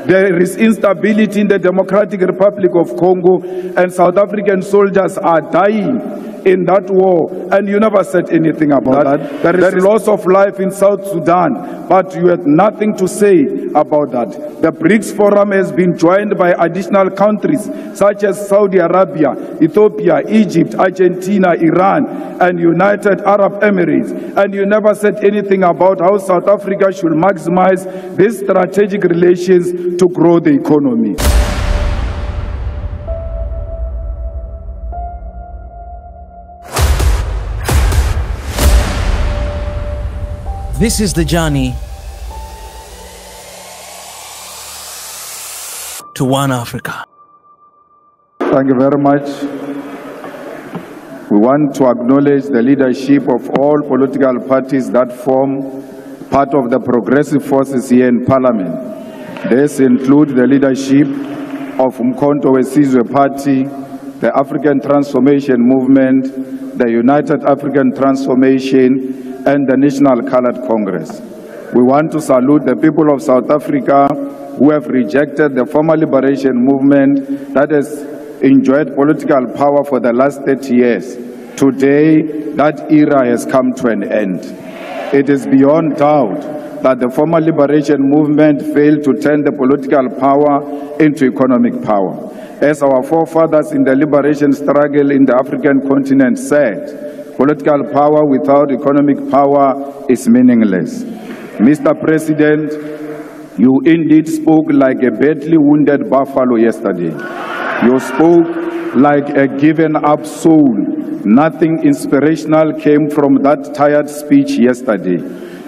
There is instability in the Democratic Republic of Congo, and South African soldiers are dying in that war, and you never said anything about that. There is loss of life in South Sudan, but you had nothing to say about that. The BRICS Forum has been joined by additional countries such as Saudi Arabia, Ethiopia, Egypt, Argentina, Iran, and United Arab Emirates, and you never said anything about how South Africa should maximize these strategic relations to grow the economy. This is the journey to one Africa. Thank you very much. We want to acknowledge the leadership of all political parties that form part of the progressive forces here in Parliament. This includes the leadership of Umkhonto weSizwe Party, the African Transformation Movement, the United African Transformation, and the National Colored Congress. We want to salute the people of South Africa who have rejected the former liberation movement that has enjoyed political power for the last 30 years. Today, that era has come to an end. It is beyond doubt that the former liberation movement failed to turn the political power into economic power. As our forefathers in the liberation struggle in the African continent said, political power without economic power is meaningless. Mr. President, you indeed spoke like a badly wounded buffalo yesterday. You spoke like a given-up soul. Nothing inspirational came from that tired speech yesterday.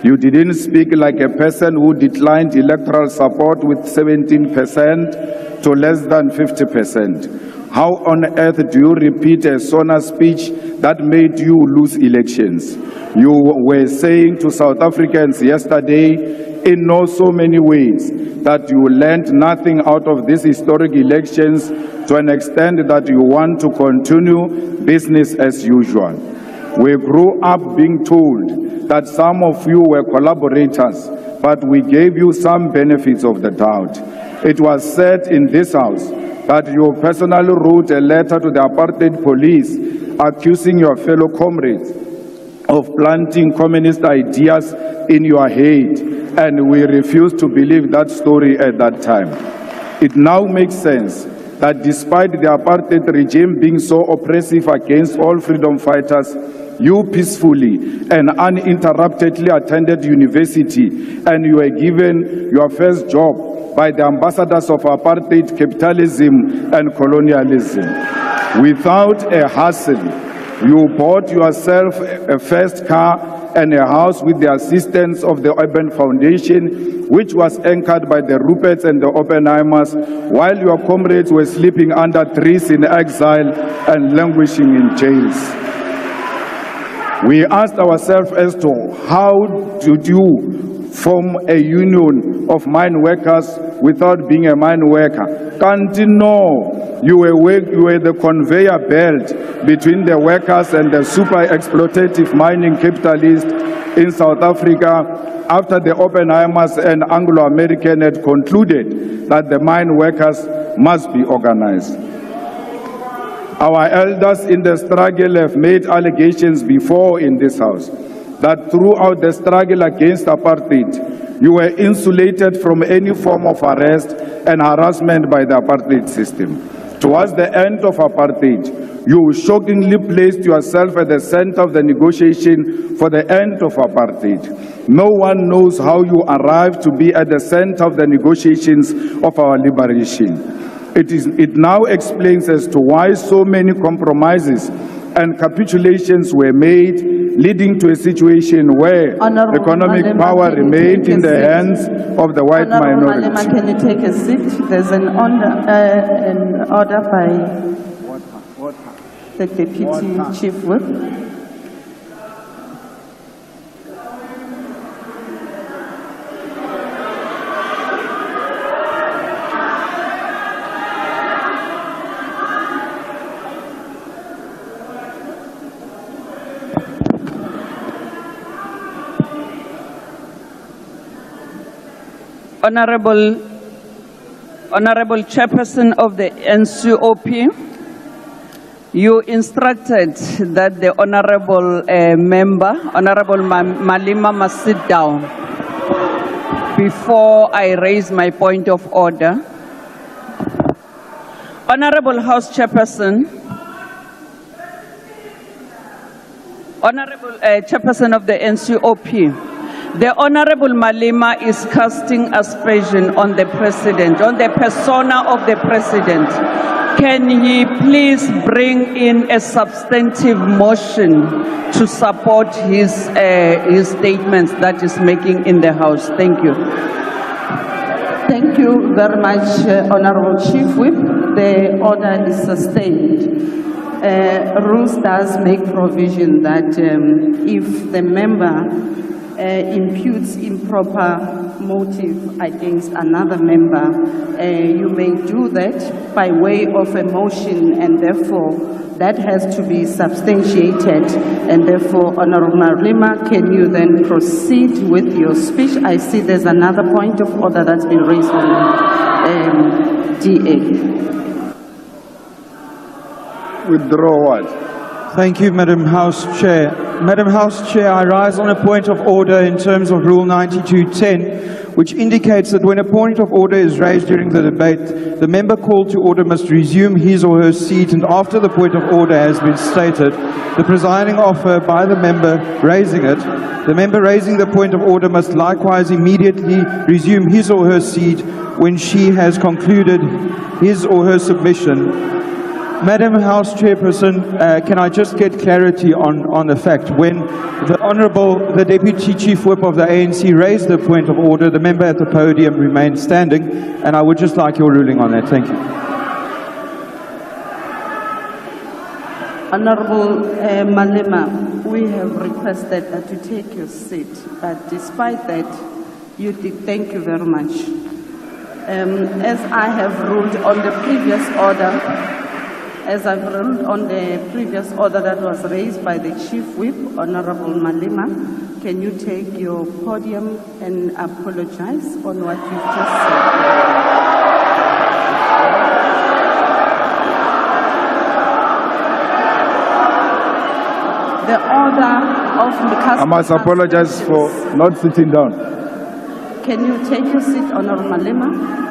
You didn't speak like a person who declined electoral support with 17% to less than 50%. How on earth do you repeat a SONA speech that made you lose elections? You were saying to South Africans yesterday, in so many ways, that you learned nothing out of these historic elections to an extent that you want to continue business as usual. We grew up being told that some of you were collaborators, but we gave you some benefits of the doubt. It was said in this house that you personally wrote a letter to the apartheid police accusing your fellow comrades of planting communist ideas in your head, and we refused to believe that story at that time. It now makes sense that despite the apartheid regime being so oppressive against all freedom fighters, you peacefully and uninterruptedly attended university, and you were given your first job by the ambassadors of apartheid, capitalism, and colonialism. Without a hassle, you bought yourself a first car and a house with the assistance of the Urban Foundation, which was anchored by the Ruperts and the Oppenheimers, while your comrades were sleeping under trees in exile and languishing in jails. We asked ourselves as to how did you form a union of mine workers without being a mine worker? Can't you know? You were the conveyor belt between the workers and the super exploitative mining capitalists in South Africa after the Oppenheimers and Anglo-American had concluded that the mine workers must be organized. Our elders in the struggle have made allegations before in this house that throughout the struggle against apartheid, you were insulated from any form of arrest and harassment by the apartheid system. Towards the end of apartheid, you shockingly placed yourself at the center of the negotiation for the end of apartheid. No one knows how you arrived to be at the center of the negotiations of our liberation. It now explains as to why so many compromises and capitulations were made, leading to a situation where economic power remained in the hands of the white minority. Malema, can you take a seat? There's an order by the Deputy Chief Whip. Honorable Honorable Chairperson of the NCOP, you instructed that the Honorable member, Honorable Malema, must sit down before I raise my point of order. Honorable House Chairperson, Honorable Chairperson of the NCOP, the Honorable Malema is casting aspersion on the President, on the persona of the President. Can he please bring in a substantive motion to support his statements that he's making in the House? Thank you. Thank you very much, Honorable Chief Whip. The order is sustained. Rules does make provision that if the member imputes improper motive against another member, you may do that by way of a motion, and therefore that has to be substantiated. And therefore, Honorable Malema, can you then proceed with your speech? I see there's another point of order that's been raised on DA. Withdraw what? Thank you, Madam House Chair. Madam House Chair, I rise on a point of order in terms of Rule 92.10, which indicates that when a point of order is raised during the debate, the member called to order must resume his or her seat, and after the point of order has been stated, the presiding officer by the member raising it, the member raising the point of order must likewise immediately resume his or her seat when she has concluded his or her submission. Madam House Chairperson, can I just get clarity on the fact when the Deputy Chief Whip of the ANC raised the point of order, the member at the podium remained standing, and I would just like your ruling on that. Thank you. Honorable Malema, we have requested that you take your seat, but despite that, you did. Thank you very much. As I have ruled on the previous order, as I've ruled on the previous order that was raised by the Chief Whip, Honorable Malema, can you take your podium and apologize on what you've just said? The order of the I must apologize for not sitting down. Can you take your seat, Honorable Malema?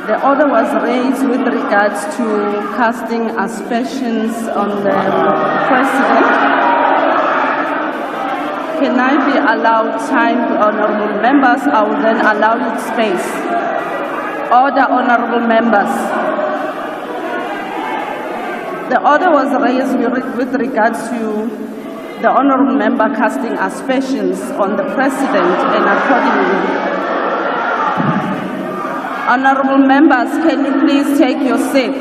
The order was raised with regards to casting aspersions on the President. Can I be allowed time, honorable members? I will then allow you space. Order, honorable members. The order was raised with regards to the honorable member casting aspersions on the President, and accordingly, honorable members, can you please take your seat?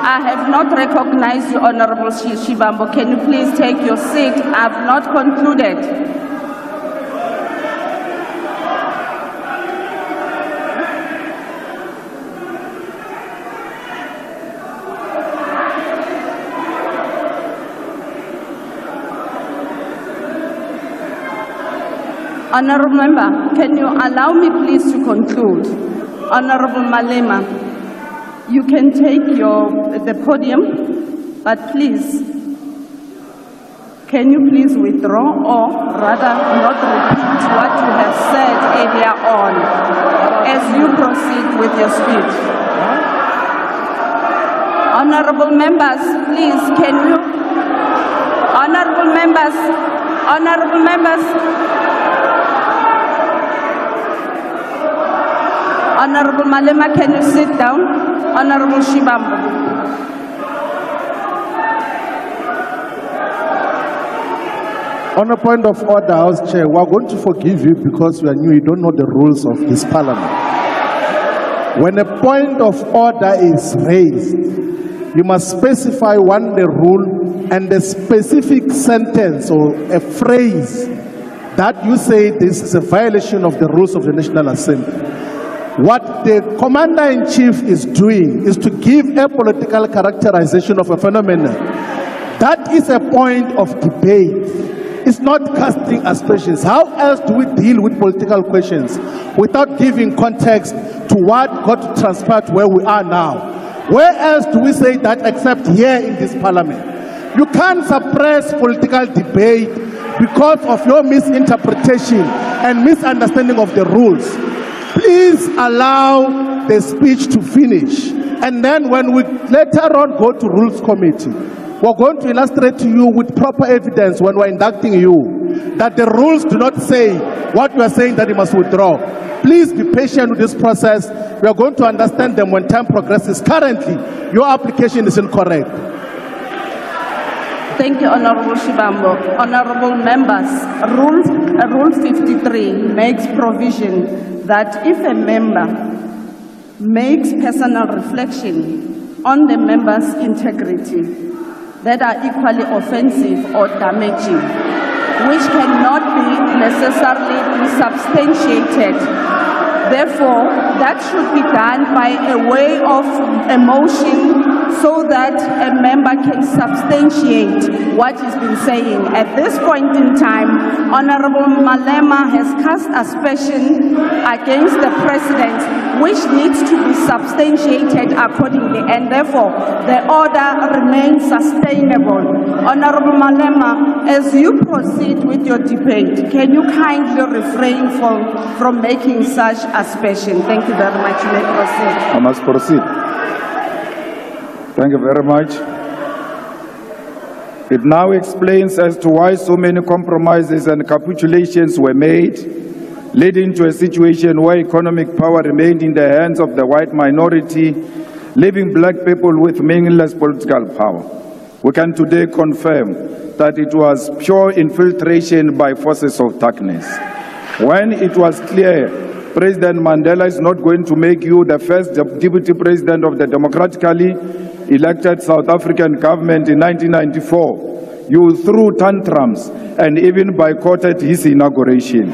I have not recognized you, Honorable Shibambo. Can you please take your seat? I have not concluded. Honorable member, can you allow me please to conclude? Honorable Malema, you can take the podium, but please, can you please withdraw, or rather not repeat what you have said earlier on as you proceed with your speech? Honorable members, please, can you? Honorable members, Honorable Malema, can you sit down? Honorable Shibambo. On a point of order, House Chair, we are going to forgive you because we are new. You don't know the rules of this parliament. When a point of order is raised, you must specify the rule and the specific sentence or a phrase that you say this is a violation of the rules of the National Assembly. What the Commander-in-Chief is doing is to give a political characterization of a phenomenon. That is a point of debate. is not casting aspersions. How else do we deal with political questions without giving context to what got to transpire to where we are now? Where else do we say that except here in this parliament? You can't suppress political debate because of your misinterpretation and misunderstanding of the rules. Please allow the speech to finish. And then when we later on go to Rules Committee, we're going to illustrate to you with proper evidence when we're inducting you that the rules do not say what you are saying that you must withdraw. Please be patient with this process. We are going to understand them when time progresses. Currently, your application is incorrect. Thank you, Honorable Shibambo. Honorable members, Rule 53 makes provision that if a member makes personal reflection on the member's integrity that are equally offensive or damaging, which cannot be necessarily substantiated. Therefore, that should be done by a way of a motion so that a member can substantiate what he's been saying. At this point in time, Honorable Malema has cast aspersion against the President, which needs to be substantiated accordingly, and therefore the order remains sustainable. Honorable Malema, as you proceed with your debate, can you kindly refrain from making such aspersion? Thank you very much. You may proceed. I must proceed. Thank you very much. It now explains as to why so many compromises and capitulations were made, leading to a situation where economic power remained in the hands of the white minority, leaving black people with meaningless political power. We can today confirm that it was pure infiltration by forces of darkness. When it was clear President Mandela is not going to make you the first deputy president of the democratically elected South African government in 1994, you threw tantrums and even boycotted his inauguration.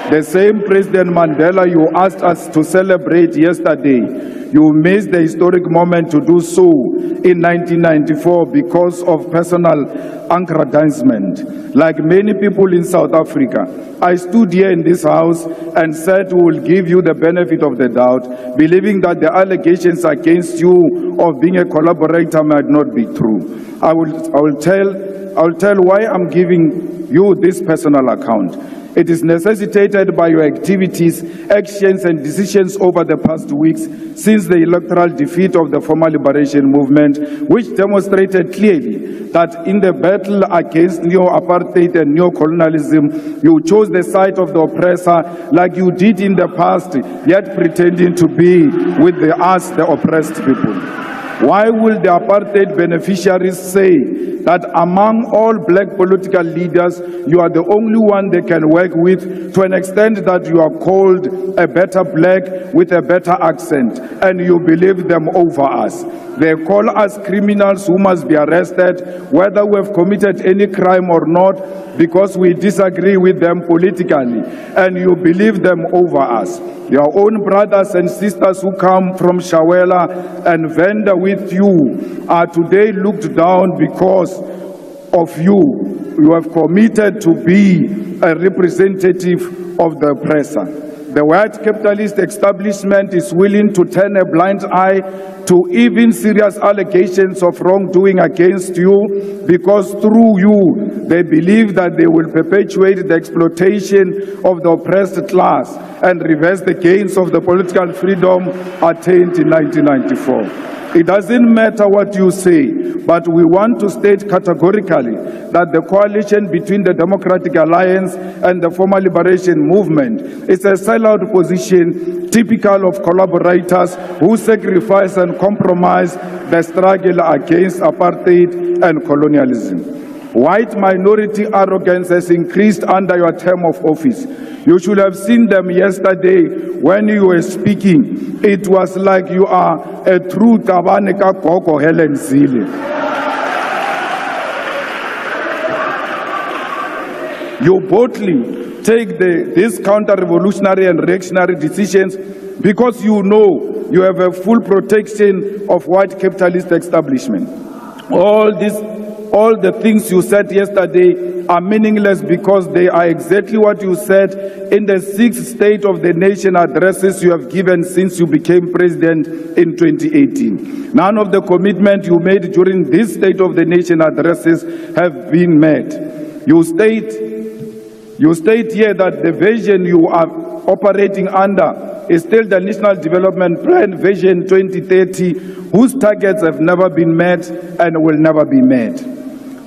The same President Mandela you asked us to celebrate yesterday, you missed the historic moment to do so in 1994 because of personal aggrandizement. Like many people in South Africa, I stood here in this house and said we will give you the benefit of the doubt, believing that the allegations against you of being a collaborator might not be true. I will tell why I'm giving you this personal account. It is necessitated by your activities, actions, and decisions over the past weeks since the electoral defeat of the former liberation movement, which demonstrated clearly that in the battle against neo-apartheid and neo-colonialism, you chose the side of the oppressor like you did in the past, yet pretending to be with us, the oppressed people. Why will the apartheid beneficiaries say that among all black political leaders, you are the only one they can work with to an extent that you are called a better black with a better accent, and you believe them over us? They call us criminals who must be arrested, whether we have committed any crime or not, because we disagree with them politically, and you believe them over us. Your own brothers and sisters who come from Shawela and Venda with you are today looked down because of you. You have committed to be a representative of the oppressor. The white capitalist establishment is willing to turn a blind eye to even serious allegations of wrongdoing against you because through you, they believe that they will perpetuate the exploitation of the oppressed class and reverse the gains of the political freedom attained in 1994. It doesn't matter what you say, but we want to state categorically that the coalition between the Democratic Alliance and the former liberation movement is a sellout position typical of collaborators who sacrifice and compromise the struggle against apartheid and colonialism. White minority arrogance has increased under your term of office. You should have seen them yesterday when you were speaking. It was like you are a true Tabaneka Koko Helen Zille. You boldly take these counter-revolutionary and reactionary decisions because you know you have a full protection of white capitalist establishment. All the things you said yesterday are meaningless because they are exactly what you said in the 6 State of the Nation addresses you have given since you became president in 2018. None of the commitments you made during this State of the Nation addresses have been met. You state here that the vision you are operating under is still the National Development Plan Vision 2030, whose targets have never been met and will never be met.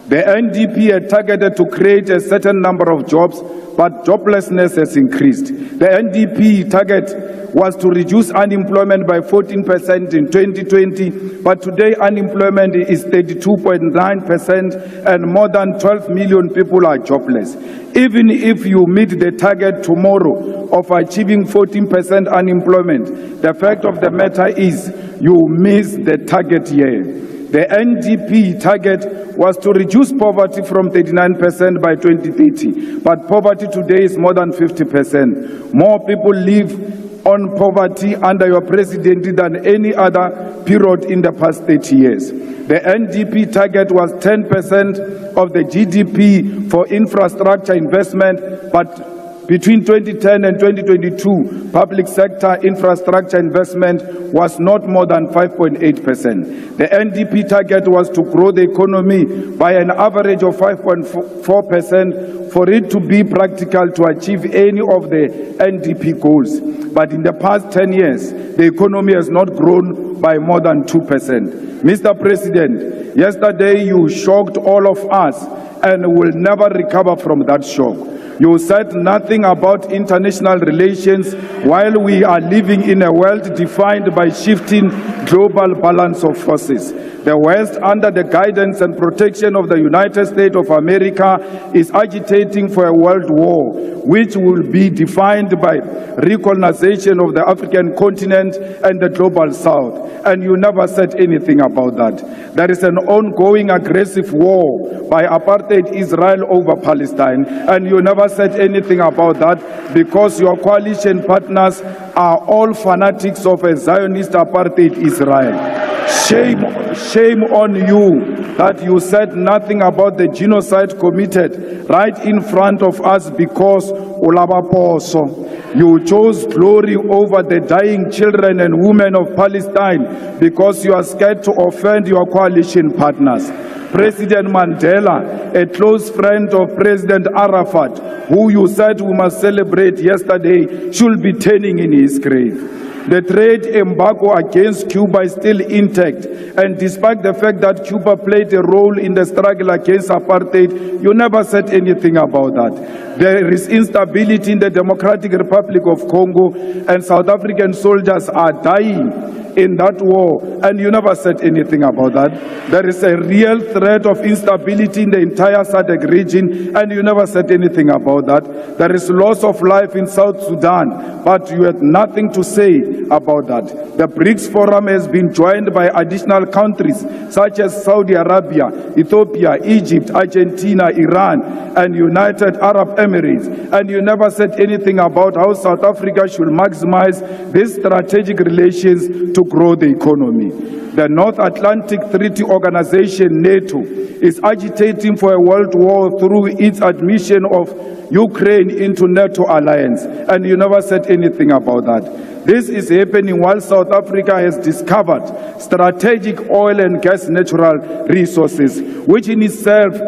The NDP had targeted to create a certain number of jobs, but joblessness has increased. The NDP target was to reduce unemployment by 14% in 2020, but today unemployment is 32.9% and more than 12 million people are jobless. Even if you meet the target tomorrow of achieving 14% unemployment, the fact of the matter is you miss the target here. The NDP target was to reduce poverty from 39% by 2030, but poverty today is more than 50%. More people live on poverty under your presidency than any other period in the past 30 years. The NDP target was 10% of the GDP for infrastructure investment, but between 2010 and 2022, public sector infrastructure investment was not more than 5.8%. The NDP target was to grow the economy by an average of 5.4% for it to be practical to achieve any of the NDP goals. But in the past 10 years, the economy has not grown by more than 2%. Mr. President, yesterday you shocked all of us and will never recover from that shock. You said nothing about international relations while we are living in a world defined by shifting global balance of forces. The West, under the guidance and protection of the United States of America, is agitating for a world war, which will be defined by recolonization of the African continent and the global South. And you never said anything about that. There is an ongoing aggressive war by apartheid Israel over Palestine, and you never said anything about that because your coalition partners are all fanatics of a Zionist apartheid Israel. Shame on you that you said nothing about the genocide committed right in front of us because Ramaphosa. You chose glory over the dying children and women of Palestine because you are scared to offend your coalition partners. President Mandela, a close friend of President Arafat, who you said we must celebrate yesterday, should be turning in his grave. The trade embargo against Cuba is still intact, and despite the fact that Cuba played a role in the struggle against apartheid, you never said anything about that. There is instability in the Democratic Republic of Congo, and South African soldiers are dying in that war, and you never said anything about that. There is a real threat of instability in the entire SADC region, and you never said anything about that. There is loss of life in South Sudan, but you had nothing to say about that. The BRICS Forum has been joined by additional countries such as Saudi Arabia, Ethiopia, Egypt, Argentina, Iran, and United Arab Emirates, and you never said anything about how South Africa should maximize these strategic relations to grow the economy. The North Atlantic Treaty Organization, NATO, is agitating for a world war through its admission of Ukraine into NATO alliance, and you never said anything about that. This is happening while South Africa has discovered strategic oil and gas natural resources, which in itself,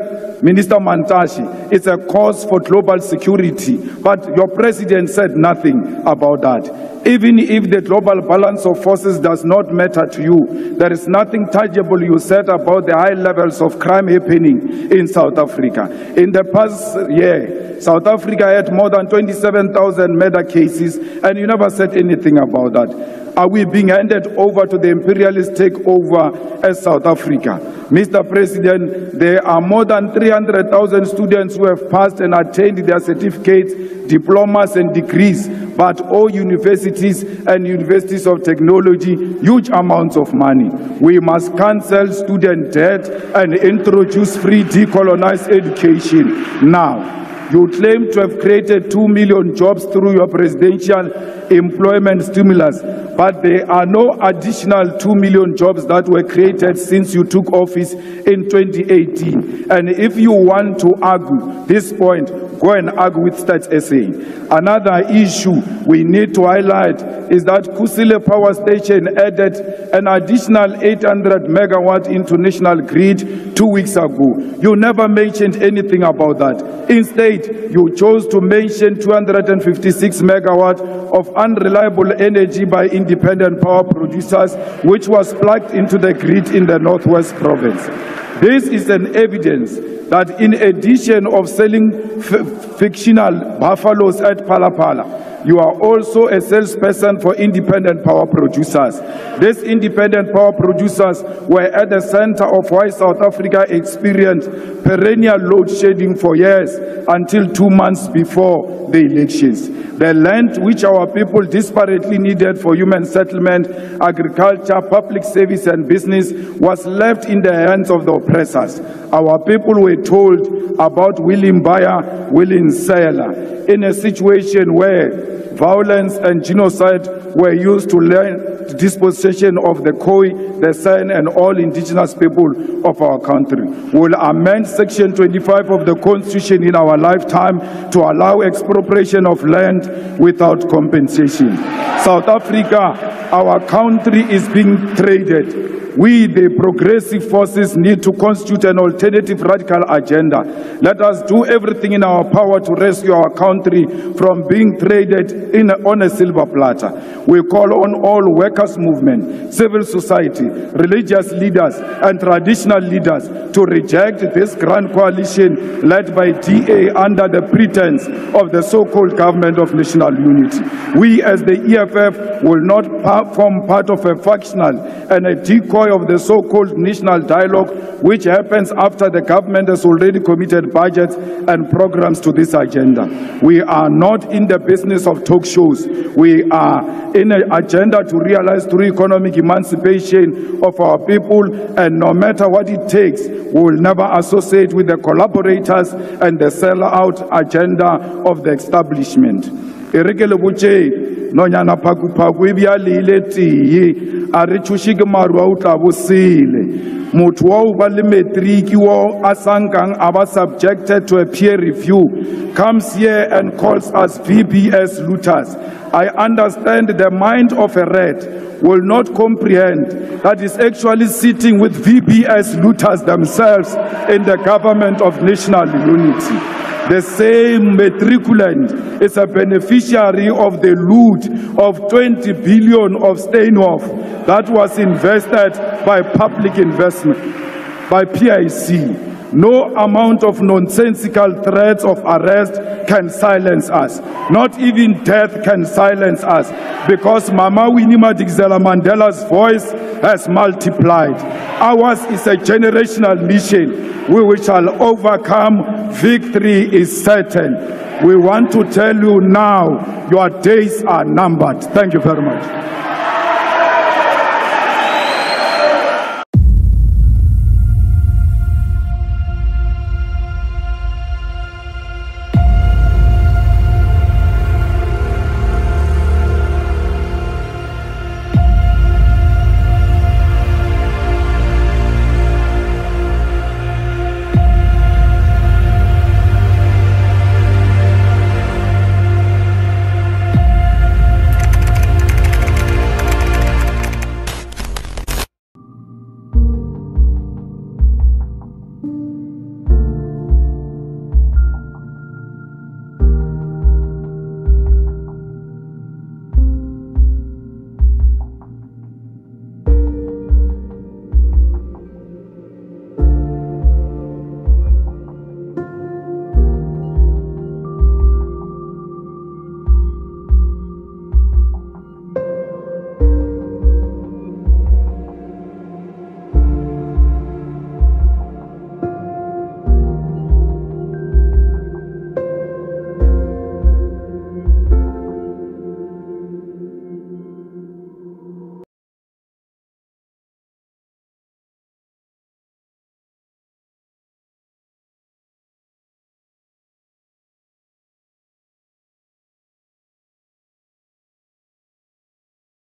Minister Mantashe, is a cause for global security. But your president said nothing about that. Even if the global balance of forces does not matter to you, there is nothing tangible you said about the high levels of crime happening in South Africa. In the past year, South Africa had more than 27,000 murder cases, and you never said anything about that. Are we being handed over to the imperialist takeover as South Africa? Mr. President, there are more than 300,000 students who have passed and attained their certificates, diplomas and degrees, but all universities and universities of technology, huge amounts of money. We must cancel student debt and introduce free decolonized education now. You claim to have created 2 million jobs through your presidential employment stimulus, but there are no additional 2 million jobs that were created since you took office in 2018. And if you want to argue this point, go and argue with Stats SA. Another issue we need to highlight is that Kusile Power Station added an additional 800 megawatt into national grid 2 weeks ago. You never mentioned anything about that. Instead, you chose to mention 256 megawatt of unreliable energy by independent power producers, which was plugged into the grid in the Northwest Province. This is an evidence that in addition of selling fictional buffaloes at Palapala, you are also a salesperson for independent power producers. These independent power producers were at the center of why South Africa experienced perennial load shedding for years until 2 months before the elections. The land which our people desperately needed for human settlement, agriculture, public service and business was left in the hands of the oppressors. Our people were told about willing buyer, willing seller, in a situation where violence and genocide were used to learn dispossession of the Khoi, the San and all indigenous people of our country. We will amend Section 25 of the Constitution in our lifetime to allow expropriation of land without compensation. South Africa, our country is being traded. We, the progressive forces, need to constitute an alternative radical agenda. Let us do everything in our power to rescue our country from being traded on a silver platter. We call on all workers' movement, civil society, religious leaders, and traditional leaders to reject this grand coalition led by DA under the pretense of the so-called government of national unity. We, as the EFF, will not form part of a factional and a decoy of the so-called national dialogue, which happens after the government has already committed budgets and programs to this agenda. We are not in the business of talk shows. We are in an agenda to realize through economic emancipation of our people, and no matter what it takes, we will never associate with the collaborators and the sellout agenda of the establishment. Nonyana paku paku ibiale ile tiye are chushike maru a utla bosile motho wa o ba le matric wo asankang aba subjected to a peer review comes here and calls us VBS looters. I understand the mind of a rat will not comprehend that is actually sitting with VBS looters themselves in the government of national unity. The same matriculant is a beneficiary of the loot of 20 billion of STANBIC that was invested by public investment, by PIC. No amount of nonsensical threats of arrest can silence us. Not even death can silence us, because Mama Winnie Madikizela Mandela's voice has multiplied. Ours is a generational mission. We shall overcome. Victory is certain. We want to tell you now, your days are numbered. Thank you very much.